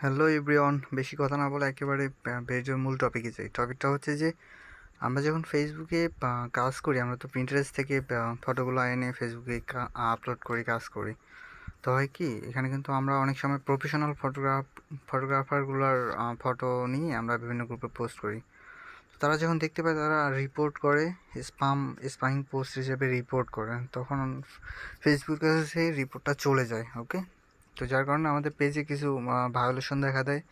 Hello everyone, বেশি কথা না বলে একেবারে পেজের মূল টপিকে যাই। টপিকটা হচ্ছে যে আমরা যখন ফেসবুকে কাজ করি, আমরা তো প্রিন্টারেস্ট থেকে ফটোগুলো এনে ফেসবুকে আপলোড করি, কাজ করি। তো হয় কি, এখানে কিন্তু আমরা অনেক সময় প্রফেশনাল ফটোগ্রাফারগুলোর ফটো নিয়ে আমরা বিভিন্ন গ্রুপে পোস্ট করি। তো তারা যখন দেখতে পায়, তারা রিপোর্ট করে, স্পামিং পোস্ট হিসেবে রিপোর্ট করে। তখন ফেসবুকের কাছে সেই রিপোর্টটা চলে যায়। ওকে, তো যার কারণে আমাদের পেজে কিছু ভায়োলেশন দেখা দেয়।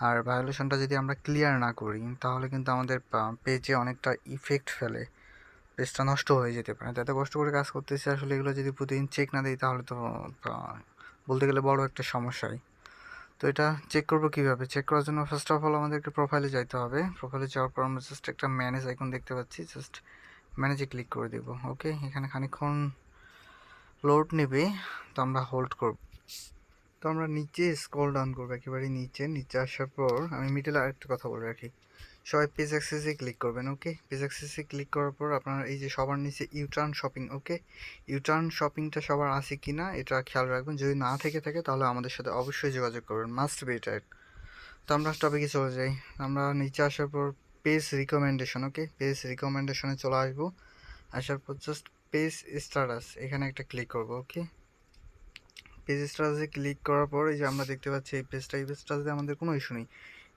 আর ভায়োলেশনটা যদি আমরা ক্লিয়ার না করি, তাহলে কিন্তু আমাদের পেজে অনেকটা ইফেক্ট ফেলে, পেজটা নষ্ট হয়ে যেতে পারে। তাতে কষ্ট করে কাজ করতেছি, আসলে এগুলো যদি প্রতিদিন চেক না দিই, তাহলে তো বলতে গেলে বড় একটা সমস্যাই। তো এটা চেক করবো কীভাবে? চেক করার জন্য ফার্স্ট অফ অল আমাদেরকে প্রোফাইলে যাইতে হবে। প্রোফাইলে যাওয়ার পর আমরা জাস্ট একটা ম্যানেজ আইকন দেখতে পাচ্ছি, জাস্ট ম্যানেজে ক্লিক করে দেব। ওকে, এখানে খানিকক্ষণ লোড নেবে, তো আমরা হোল্ড করব। তো আমরা নিচে স্ক্রল ডাউন করবো, একেবারে নিচে আসার পর আমি মিডলে আরেকটা কথা বলে রাখি, সবাই পেজ অ্যাক্সেসে ক্লিক করবেন। ওকে, পেজ অ্যাক্সেসে ক্লিক করার পর আপনার এই যে সবার নিচে ইউটার্ন শপিং, ওকে, ইউটার্ন শপিংটা সবার আছে কি না এটা খেয়াল রাখবেন। যদি না থেকে থাকে, তাহলে আমাদের সাথে অবশ্যই যোগাযোগ করবেন, মাস্ট বি এটা। তো আমরা টপিকে চলে যাই। আমরা নিচে আসার পর পেজ রিকমেন্ডেশন, ওকে, পেজ রিকমেন্ডেশনে চলে আসবো। আসার পর জাস্ট পেজ স্ট্যাটাস, এখানে একটা ক্লিক করবো। ওকে, পেজ স্ট্যাটাসে ক্লিক করার পর এই যে আমরা দেখতে পাচ্ছি এই পেজটাতে আমাদের কোনো ইস্যু নেই।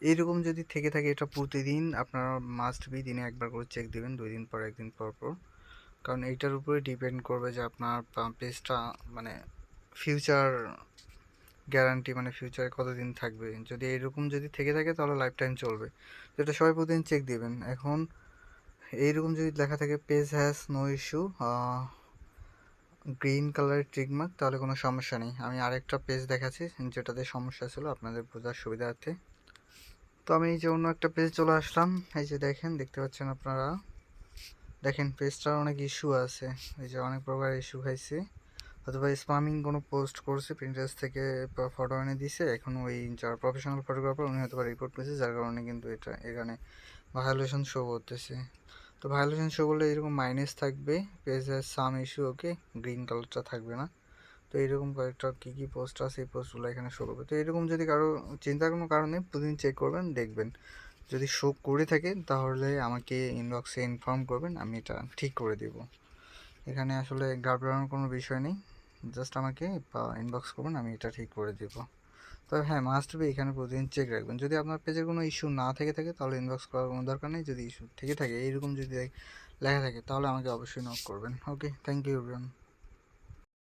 এইরকম যদি থেকে থাকে, এটা প্রতিদিন আপনারা মাস্ট বি দিনে একবার করে চেক দেবেন, 2 দিন পর, 1 দিন পর পর। কারণ এইটার উপরে ডিপেন্ড করবে যে আপনার পেজটা মানে ফিউচার গ্যারান্টি, মানে ফিউচারে কতদিন থাকবে। যদি এইরকম যদি থেকে থাকে, তাহলে লাইফ টাইম চলবে। তো এটা সবাই প্রতিদিন চেক দেবেন। এখন এইরকম যদি লেখা থাকে page has no issue, green কালারের ট্রিকমার্ক, তাহলে কোনো সমস্যা নেই। আমি আরেকটা পেজ দেখাচ্ছি যেটাতে সমস্যা ছিল, আপনাদের বোঝার সুবিধার্থে। তো আমি এই যে অন্য একটা পেজ চলে আসলাম। এই যে দেখতে পাচ্ছেন আপনারা, দেখেন পেজটার অনেক ইস্যু আছে। এই যে অনেক প্রকার ইস্যু খাইছে, অথবা স্পামিং কোনো পোস্ট করছে, প্রিন্টারেস্ট থেকে ফটো এনে দিছে। এখন ওই যারা প্রফেশনাল ফটোগ্রাফার, উনি হয়তো রিপোর্ট করেছে, যার কারণে কিন্তু এটা এখানে ভায়োলেশন শো করতেছে। তো ভায়োলেশন শো করলে এরকম মাইনাস থাকবে, পেজের সাম ইস্যু, ওকে, গ্রিন কালারটা থাকবে না। তো এইরকম কয়েকটা কী পোস্ট আছে, এই পোস্টগুলো এখানে শো করবে। তো এরকম যদি কারো চিন্তার কোনো কারণ নেই, প্রতিদিন চেক করবেন, দেখবেন যদি শো করে থাকে, তাহলে আমাকে ইনবক্সে ইনফর্ম করবেন, আমি এটা ঠিক করে দেব। এখানে আসলে ঘাবড়ানোর কোনো বিষয় নেই, জাস্ট আমাকে ইনবক্স করবেন, আমি এটা ঠিক করে দেব। তবে হ্যাঁ, মাস্ট বি এখানে প্রতিদিন চেক রাখবেন। যদি আপনার পেজের কোনো ইস্যু না থেকে থাকে, তাহলে ইনবক্স করার কোনো দরকার নেই। যদি ইস্যু থেকে থাকে, এইরকম যদি লেখা থাকে, তাহলে আমাকে অবশ্যই নক করবেন। ওকে, থ্যাংক ইউ এভরিওয়ান।